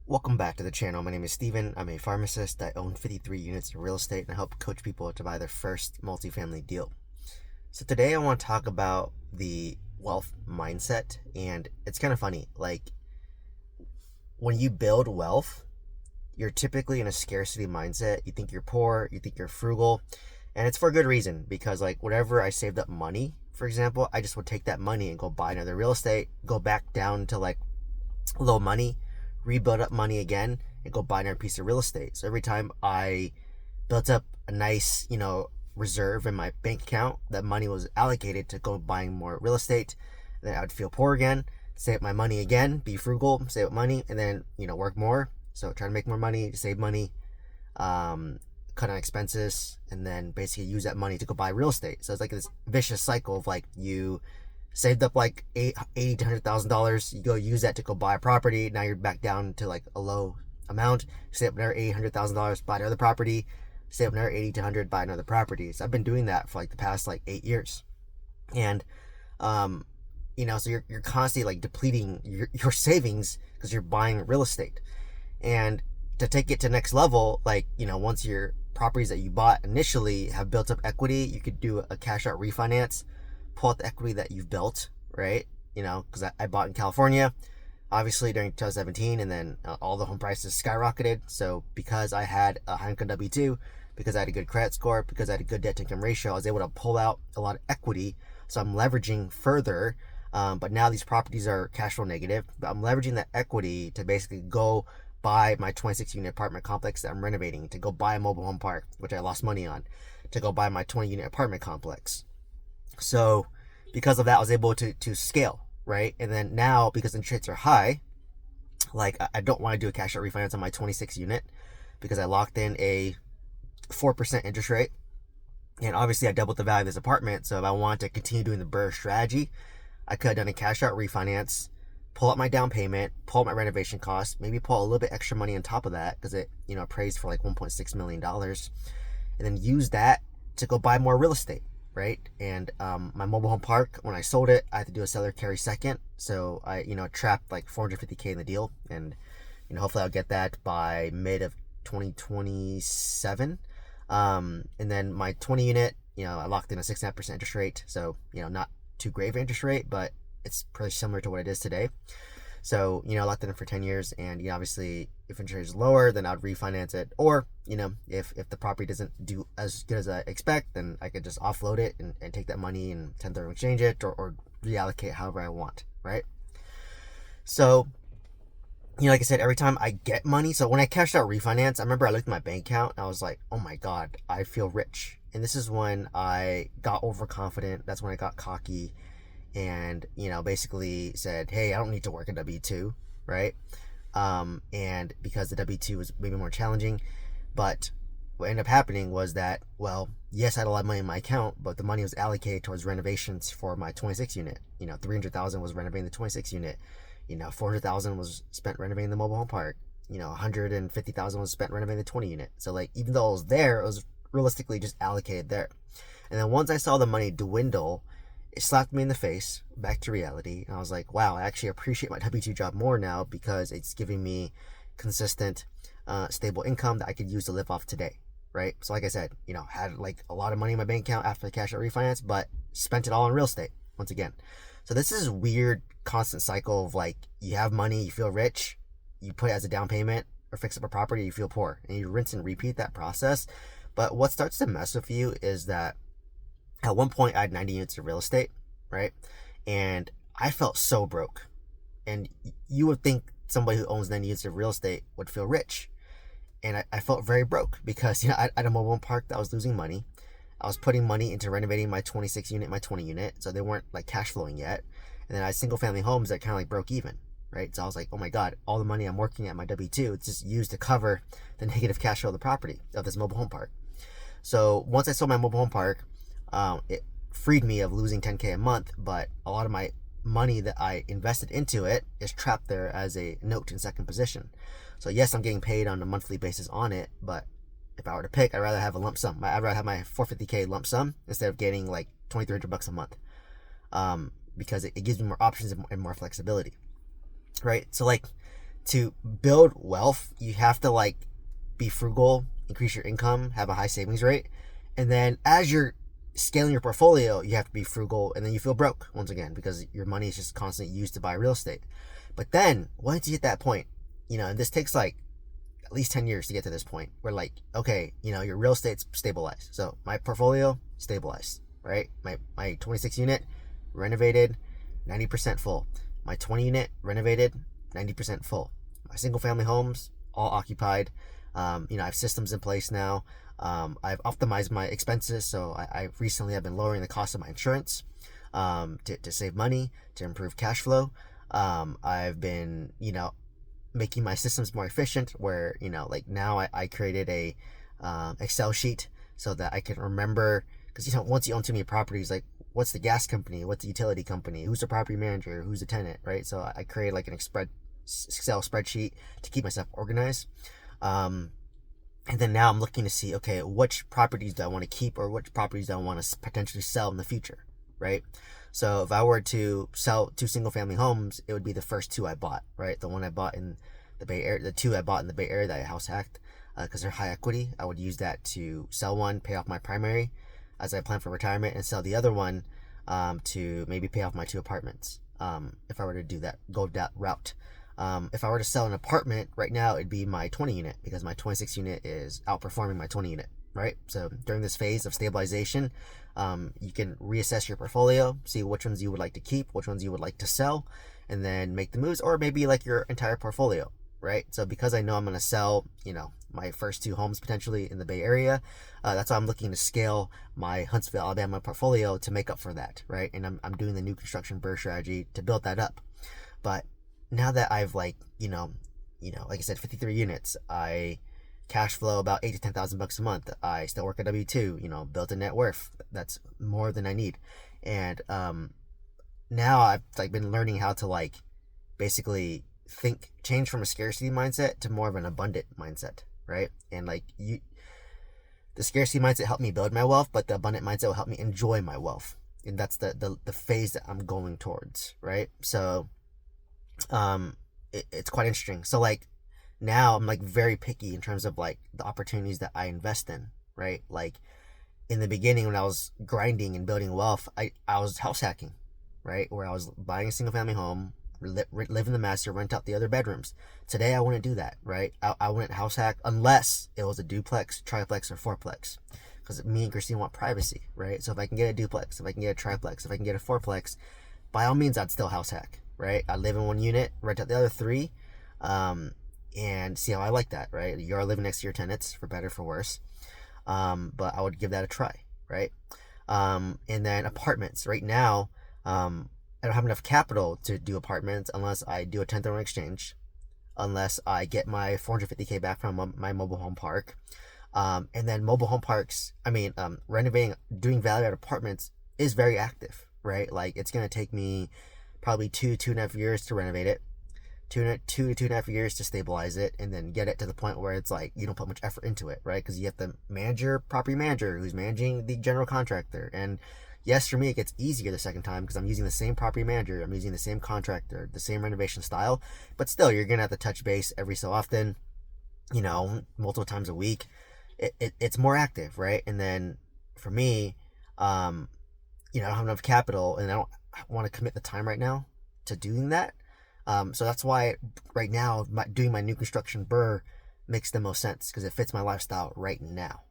Welcome back to the channel. My name is Steven. I'm a pharmacist. I own 53 units of real estate and I help coach people to buy their first multifamily deal. So today I want to talk about the wealth mindset, and it's kind of funny. Like, when you build wealth, you're typically in a scarcity mindset. You think you're poor, you think you're frugal, and it's for a good reason, because like whatever I saved up money, for example, I just would take that money and go buy another real estate, go back down to like low money, rebuild up money again, and go buy another piece of real estate. So every time I built up a nice, reserve in my bank account, that money was allocated to go buying more real estate. Then I would feel poor again, save up my money again, be frugal, save up money, and then, work more. So try to make more money, save money, cut on expenses, and then basically use that money to go buy real estate. So it's like this vicious cycle of like you saved up like $80,000 to $100,000. You go use that to go buy a property. Now you're back down to like a low amount. Save up another $800,000, buy another property. Save up another 80 to 100, buy another property. So I've been doing that for like the past like 8 years, and so you're constantly like depleting your savings because you're buying real estate. And to take it to the next level, like once your properties that you bought initially have built up equity, you could do a cash out refinance, pull out the equity that you've built, right? Because I bought in California, obviously during 2017, and then all the home prices skyrocketed. So because I had a high income W-2, because I had a good credit score, because I had a good debt to income ratio, I was able to pull out a lot of equity. So I'm leveraging further. But now these properties are cash flow negative, but I'm leveraging that equity to basically go buy my 26 unit apartment complex that I'm renovating, to go buy a mobile home park, which I lost money on, to go buy my 20 unit apartment complex. So because of that, I was able to scale, right? And then now, because interest rates are high, like I don't want to do a cash out refinance on my 26 unit because I locked in a 4% interest rate. And obviously I doubled the value of this apartment. So if I wanted to continue doing the BRRRR strategy, I could have done a cash out refinance, pull up my down payment, pull up my renovation costs, maybe pull a little bit extra money on top of that because it, appraised for like $1.6 million, and then use that to go buy more real estate, right? And my mobile home park, when I sold it, I had to do a seller carry second. So I, trapped like $450K in the deal, and hopefully I'll get that by mid of 2027. And then my 20 unit, I locked in a 6.5% interest rate. So, not too great of an interest rate, but it's pretty similar to what it is today. So, I locked it in for 10 years, and obviously if interest rate is lower, then I'd refinance it. Or, if the property doesn't do as good as I expect, then I could just offload it and take that money and 1031 exchange it, or reallocate however I want, right? So, like I said, every time I get money, so when I cashed out refinance, I remember I looked at my bank account and I was like, oh my God, I feel rich. And this is when I got overconfident. That's when I got cocky and, basically said, hey, I don't need to work a W-2, right? And because the W-2 was maybe more challenging, but what ended up happening was that, well, yes, I had a lot of money in my account, but the money was allocated towards renovations for my 26 unit. $300,000 was renovating the 26 unit. $400,000 was spent renovating the mobile home park. $150,000 was spent renovating the 20 unit. So like, even though it was there, it was realistically just allocated there. And then once I saw the money dwindle, it slapped me in the face, back to reality. And I was like, wow, I actually appreciate my W-2 job more now because it's giving me consistent, stable income that I could use to live off today, right? So like I said, had like a lot of money in my bank account after the cash out refinance, but spent it all on real estate once again. So this is weird constant cycle of like, you have money, you feel rich, you put it as a down payment or fix up a property, you feel poor, and you rinse and repeat that process. But what starts to mess with you is that at one point I had 90 units of real estate, right? And I felt so broke. And you would think somebody who owns 90 units of real estate would feel rich. And I felt very broke because, I had a mobile home park that was losing money. I was putting money into renovating my 26 unit, my 20 unit. So they weren't like cash flowing yet. And then I had single family homes that kind of like broke even, right? So I was like, oh my God, all the money I'm working at my W-2, it's just used to cover the negative cash flow of the property, of this mobile home park. So once I sold my mobile home park, it freed me of losing 10K a month, but a lot of my money that I invested into it is trapped there as a note in second position. So yes, I'm getting paid on a monthly basis on it, but if I were to pick, I'd rather have a lump sum. I'd rather have my 450K lump sum instead of getting like $2,300 a month, because it gives me more options and more flexibility, right? So like, to build wealth, you have to like be frugal, increase your income, have a high savings rate. And then as you're scaling your portfolio, you have to be frugal, and then you feel broke once again because your money is just constantly used to buy real estate. But then once you hit that point, and this takes like at least 10 years to get to this point where like, okay, your real estate's stabilized. So my portfolio stabilized, right? My 26 unit renovated, 90% full. My 20 unit renovated, 90% full. My single family homes all occupied. I have systems in place now. I've optimized my expenses, so I recently have been lowering the cost of my insurance to save money, to improve cash flow. I've been, making my systems more efficient where, like now I created a Excel sheet so that I can remember, because, once you own too many properties, like what's the gas company, what's the utility company, who's the property manager, who's the tenant, right? So I created like an Excel spreadsheet to keep myself organized. And then now I'm looking to see, okay, which properties do I want to keep or which properties do I want to potentially sell in the future, right? So if I were to sell 2 single family homes, it would be the first 2 I bought, right? The one I bought in the Bay Area, the 2 I bought in the Bay Area that I house hacked, because they're high equity. I would use that to sell one, pay off my primary as I plan for retirement, and sell the other one to maybe pay off my 2 apartments. If I were to do that, go that route. If I were to sell an apartment right now, it'd be my 20 unit because my 26 unit is outperforming my 20 unit, right? So during this phase of stabilization, you can reassess your portfolio, see which ones you would like to keep, which ones you would like to sell, and then make the moves, or maybe like your entire portfolio, right? So because I know I'm going to sell, my first 2 homes potentially in the Bay Area, that's why I'm looking to scale my Huntsville, Alabama portfolio to make up for that, right? And I'm doing the new construction BRRRR strategy to build that up. But now that I've like I said, 53 units, I cash flow about $8,000 to $10,000 a month. I still work at W2, built a net worth that's more than I need. And now I've like been learning how to like basically change from a scarcity mindset to more of an abundant mindset, right? And like the scarcity mindset helped me build my wealth, but the abundant mindset will help me enjoy my wealth. And that's the phase that I'm going towards, right? So it's quite interesting. So like now I'm like very picky in terms of like the opportunities that I invest in, right? Like in the beginning when I was grinding and building wealth, I was house hacking, right? Where I was buying a single family home, live in the master, rent out the other bedrooms. Today I wouldn't do that, right? I wouldn't house hack unless it was a duplex, triplex, or fourplex, because me and Christine want privacy, right? So if I can get a duplex, if I can get a triplex, if I can get a fourplex, by all means I'd still house hack, right? I live in one unit, rent out the other 3, and see how I like that, right? You're living next to your tenants, for better, for worse. But I would give that a try, right? And then apartments. Right now, I don't have enough capital to do apartments unless I do a 1031 exchange, unless I get my $450K back from my mobile home park. And then mobile home parks, renovating, doing value add apartments is very active, right? Like it's going to take me probably 2.5 years to renovate it, 2.5 years to stabilize it, and then get it to the point where it's like you don't put much effort into it, right? Because you have the property manager who's managing the general contractor. And yes, for me it gets easier the second time because I'm using the same property manager, I'm using the same contractor, the same renovation style, but still you're gonna have to touch base every so often, multiple times a week. It's more active, right? And then for me, I don't have enough capital and I don't want to commit the time right now to doing that. So that's why right now doing my new construction BRRRR makes the most sense, because it fits my lifestyle right now,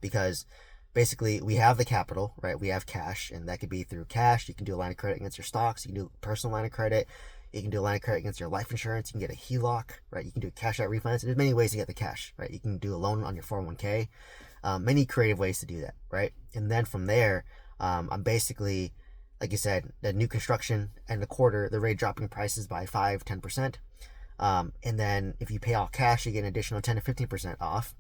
because basically we have the capital, right? We have cash, and that could be through cash. You can do a line of credit against your stocks. You can do a personal line of credit. You can do a line of credit against your life insurance. You can get a HELOC, right? You can do a cash out refinance. There's many ways to get the cash, right? You can do a loan on your 401k. Many creative ways to do that, right? And then from there, I'm basically, like you said, the new construction and the quarter, they're already dropping prices by 5-10%. And then if you pay all cash, you get an additional 10 to 15% off.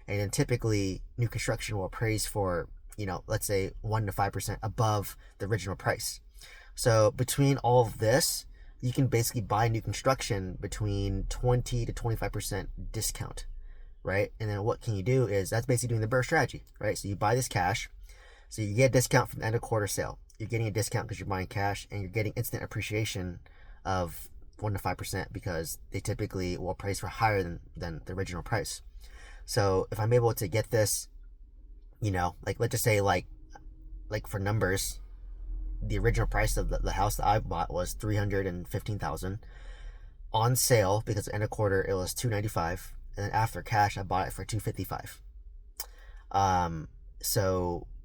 And then typically new construction will appraise for, let's say 1 to 5% above the original price. So between all of this, you can basically buy new construction between 20 to 25% discount, right? And then what can you do is that's basically doing the BRRRR strategy, right? So you buy this cash, so you get a discount from the end of quarter sale. You're getting a discount because you're buying cash, and you're getting instant appreciation of 1 to 5% because they typically will price for higher than the original price. So if I'm able to get this, like let's just say like for numbers, the original price of the house that I bought was $315,000. On sale, because at the end of quarter it was $295, and then after cash I bought it for $255.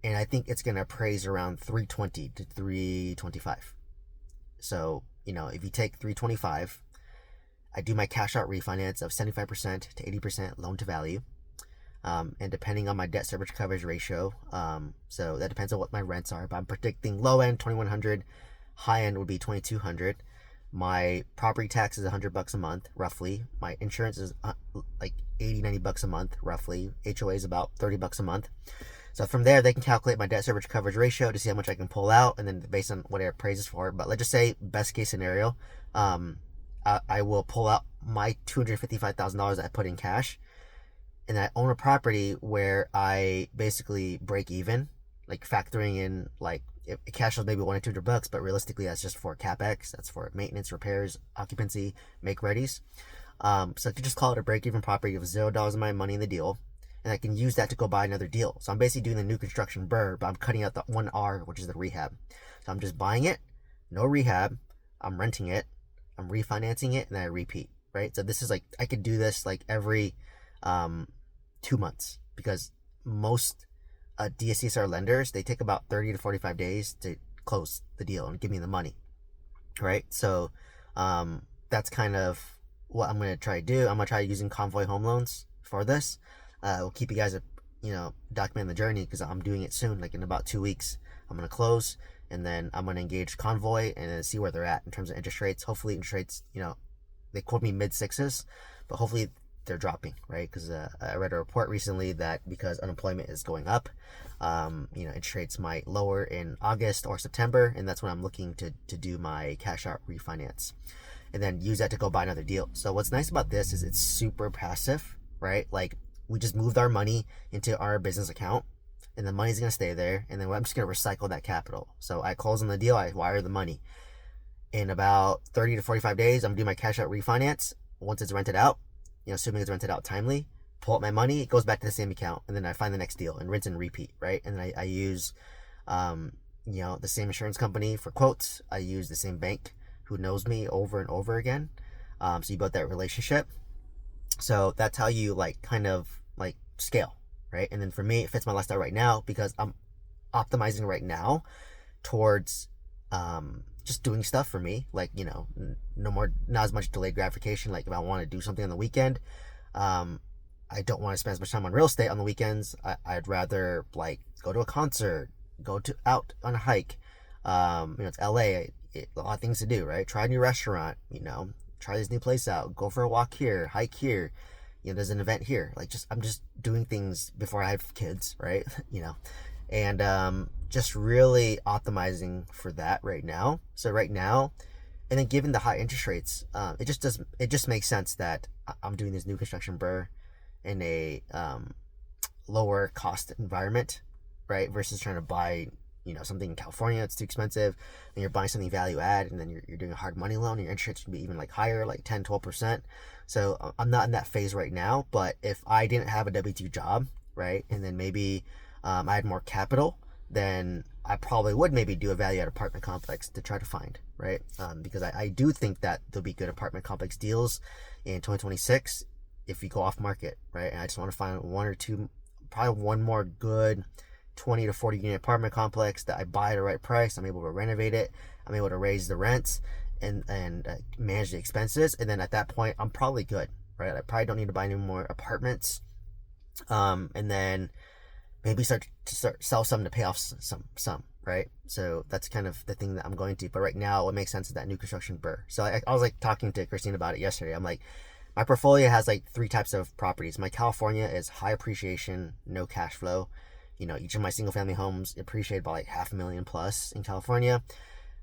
And I think it's gonna appraise around $320 to $325. So if you take $325, I do my cash out refinance of 75% to 80% loan to value. And depending on my debt service coverage ratio, so that depends on what my rents are, but I'm predicting low end 2,100, high end would be 2,200. My property tax is $100 a month roughly. My insurance is like $80-$90 a month roughly. HOA is about $30 a month. So from there, they can calculate my debt service coverage ratio to see how much I can pull out, and then based on what it appraises for. But let's just say best case scenario, I will pull out my $255,000 that I put in cash, and I own a property where I basically break even, like factoring in like if cash flow maybe $100 or $200, but realistically that's just for capex, that's for maintenance, repairs, occupancy, make readies. So I could just call it a break even property with $0 of my money in the deal, and I can use that to go buy another deal. So I'm basically doing the new construction BRRRR, but I'm cutting out the 1R, which is the rehab. So I'm just buying it, no rehab, I'm renting it, I'm refinancing it, and then I repeat, right? So this is like, I could do this like every 2 months, because most DSCR lenders, they take about 30 to 45 days to close the deal and give me the money, right? So that's kind of what I'm going to try to do. I'm going to try using Convoy Home Loans for this. We'll keep you guys, documenting the journey, because I'm doing it soon, like in about 2 weeks. I'm going to close, and then I'm going to engage Convoy and then see where they're at in terms of interest rates. Hopefully interest rates, they quote me mid sixes, but hopefully they're dropping, right? Because I read a report recently that because unemployment is going up, interest rates might lower in August or September, and that's when I'm looking to do my cash out refinance, and then use that to go buy another deal. So what's nice about this is it's super passive, right? Like, we just moved our money into our business account, and the money's gonna stay there, and then I'm just gonna recycle that capital. So I close on the deal, I wire the money. In about 30 to 45 days, I'm gonna do my cash out refinance. Once it's rented out, assuming it's rented out timely, pull out my money, it goes back to the same account, and then I find the next deal and rinse and repeat, right? And then I use, the same insurance company for quotes. I use the same bank who knows me over and over again. So you build that relationship. So that's how you kind of scale, right? And then for me, it fits my lifestyle right now because I'm optimizing right now towards just doing stuff for me, not as much delayed gratification. Like if I want to do something on the weekend, I don't want to spend as much time on real estate on the weekends. I'd rather go to a concert, out on a hike. It's LA, a lot of things to do, right? Try a new restaurant, try this new place out, go for a walk here, hike here, there's an event here. I'm just doing things before I have kids, right? And just really optimizing for that right now. So right now, and then given the high interest rates, it just makes sense that I'm doing this new construction BRRRR in a lower cost environment, right? Versus trying to buy something in California that's too expensive, and you're buying something value add, and then you're doing a hard money loan, and your interest rates can be even higher, 10-12%. So I'm not in that phase right now. But if I didn't have a W2 job, right, and then maybe I had more capital, then I probably would maybe do a value add apartment complex to try to find, right? Because I do think that there'll be good apartment complex deals in 2026 if we go off market, right? And I just want to find one or two, probably one more good 20 to 40 unit apartment complex that I buy at the right price. I'm able to renovate it. I'm able to raise the rents and manage the expenses. And then at that point, I'm probably good, right? I probably don't need to buy any more apartments. And then maybe start sell some to pay off some, right? So that's kind of the thing that I'm going to. But right now, what makes sense is that new construction BRRRR. So I was talking to Christine about it yesterday. I'm my portfolio has 3 types of properties. My California is high appreciation, no cash flow. Each of my single family homes appreciated by $500,000 plus in California.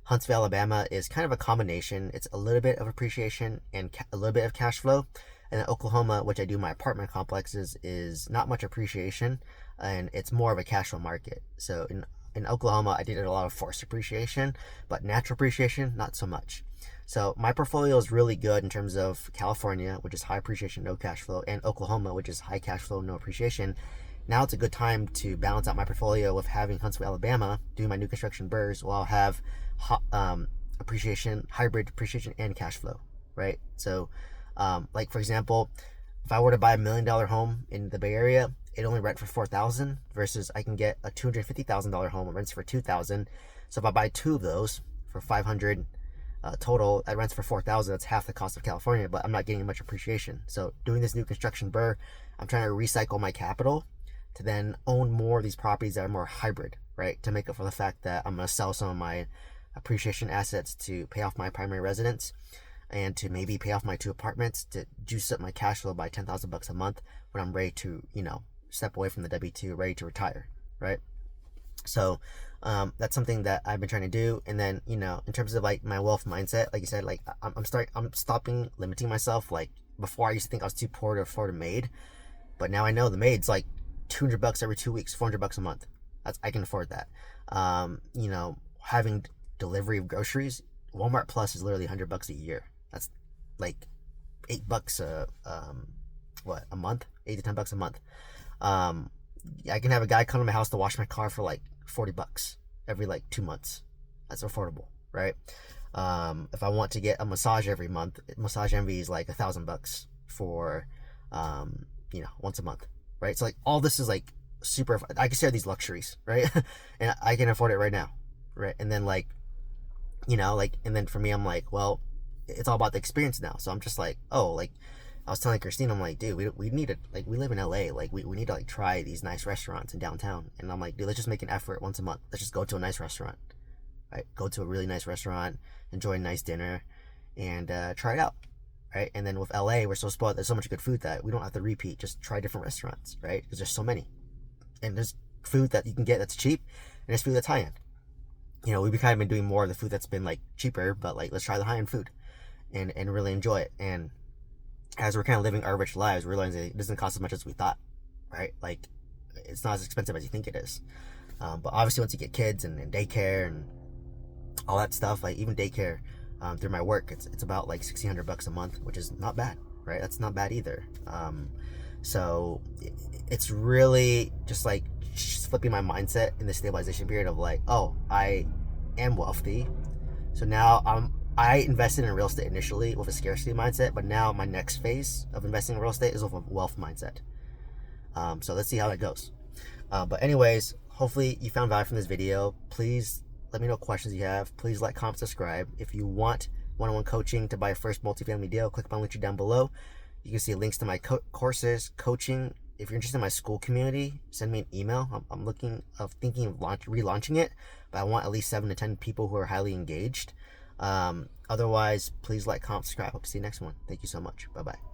Huntsville, Alabama is kind of a combination. It's a little bit of appreciation and a little bit of cash flow. And then Oklahoma, which I do my apartment complexes, is not much appreciation, and it's more of a cash flow market. So in Oklahoma, I did a lot of forced appreciation, but natural appreciation, not so much. So my portfolio is really good in terms of California, which is high appreciation, no cash flow, and Oklahoma, which is high cash flow, no appreciation. Now it's a good time to balance out my portfolio with having Huntsville, Alabama, doing my new construction burrs while I'll have appreciation, hybrid appreciation, and cash flow, right? So, like for example, if I were to buy $1 million home in the Bay Area, it only rent for $4,000 versus I can get a $250,000 home that rents for $2,000. So if I buy two of those for $500 total, that rents for $4,000. That's half the cost of California, but I'm not getting much appreciation. So doing this new construction burr, I'm trying to recycle my capital to then own more of these properties that are more hybrid, right? To make up for the fact that I'm going to sell some of my appreciation assets to pay off my primary residence and to maybe pay off my 2 apartments to juice up my cash flow by $10,000 a month when I'm ready to, step away from the W-2, ready to retire, right? So that's something that I've been trying to do. And then, in terms of like my wealth mindset, like you said, like I'm stopping limiting myself. Like before I used to think I was too poor to afford a maid, but now I know the maid's like $200 every 2 weeks, $400 a month. I can afford that. Having delivery of groceries, Walmart Plus is literally $100 a year. That's like $8 a month, $8 to $10 a month. I can have a guy come to my house to wash my car for like $40 every like 2 months. That's affordable, right? If I want to get a massage every month, Massage Envy is like $1,000 for once a month, right? So like all this is like super. I can share these luxuries, right? And I can afford it right now, right? And then and then for me, I'm like, well, it's all about the experience now. So I'm just like, oh, like I was telling Christine, I'm like, dude, we need to, like, we live in LA, like we need to like try these nice restaurants in downtown. And I'm like, dude, let's just make an effort once a month. Let's just go to a nice restaurant, right? Go to a really nice restaurant, enjoy a nice dinner, and try it out, right? And then with LA, we're so spoiled. There's so much good food that we don't have to repeat. Just try different restaurants, right? Because there's so many, and there's food that you can get that's cheap, and there's food that's high end. We've kind of been doing more of the food that's been like cheaper, but like let's try the high end food, and really enjoy it. And as we're kind of living our rich lives, we're realizing it doesn't cost as much as we thought, right? Like it's not as expensive as you think it is. But obviously, once you get kids and daycare and all that stuff, like even daycare through my work, it's about like $1,600 a month, which is not bad, right? That's not bad either. So it's really just like flipping my mindset in the stabilization period of like, oh, I am wealthy, so now I invested in real estate initially with a scarcity mindset, but now my next phase of investing in real estate is with a wealth mindset. So let's see how that goes. But anyways, hopefully you found value from this video. Please let me know questions you have. Please like, comment, subscribe. If you want one-on-one coaching to buy your first multifamily deal, click on the link tree down below. You can see links to my courses, coaching. If you're interested in my school community, send me an email. I'm thinking of relaunching it, but I want at least 7 to 10 people who are highly engaged. Otherwise, please like, comment, subscribe. Hope to see you next one. Thank you so much. Bye-bye.